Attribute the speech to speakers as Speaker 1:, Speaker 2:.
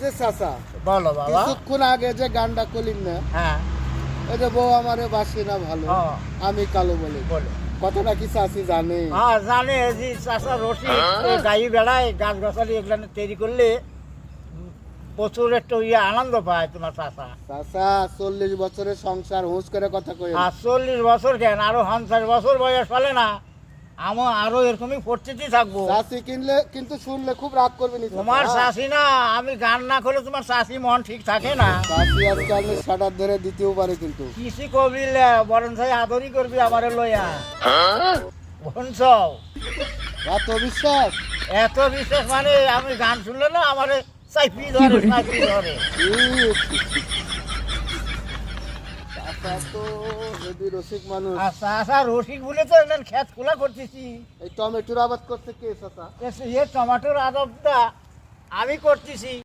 Speaker 1: যে চাচা,
Speaker 2: বলো বাবা।
Speaker 1: কিছুক্ষণ আগে যে গানটা করিম না,
Speaker 2: হ্যাঁ
Speaker 1: ওই যে বউ আমারে বাসে না ভালো,
Speaker 2: হ্যাঁ,
Speaker 1: আমি কালো বলে,
Speaker 2: বলো।
Speaker 1: কথাটা কি চাচি জানে?
Speaker 2: হ্যাঁ জানে যে চাষা রসিক গাই বেড়ায় গাছ গাছালি এগুলো তৈরি করলে প্রচুর একটু আনন্দ পায় তোমার চাষা।
Speaker 1: চাচা 40 বছরের সংসার হুঁশ করে কথা কই।
Speaker 2: আর 40 বছর কেন, আরো 50 বছর বয়স হলে না আমার আরো এরকমই পরিস্থিতি থাকবো।
Speaker 1: চাচি কিনলে কিন্তু শুনলে খুব রাগ করবে নি।
Speaker 2: তোমার চাষি না, আমি গান না করলে তোমার চাষি মন ঠিক থাকে না।
Speaker 1: চাচি আজকে আমি শাটার ধরে দিতেও পারে কিন্তু।
Speaker 2: কিসি কবিলে বরং সাই আদরই করবি আমার লইয়া বনছ।
Speaker 1: এত বিশ্বাস?
Speaker 2: এত বিশেষ মানে আমি গান শুনলে না আমার চাইপি ধরে চাইপি ধরে।
Speaker 1: চাচা তো হেবি রসিক মানুষ।
Speaker 2: আর চাষা রসিক বলে তো একদিন খেত খোলা করতেছি।
Speaker 1: এই টমেটোর আবাদ করতে কে চাচা?
Speaker 2: এ টমাটোর আদবটা আমি করতেছি।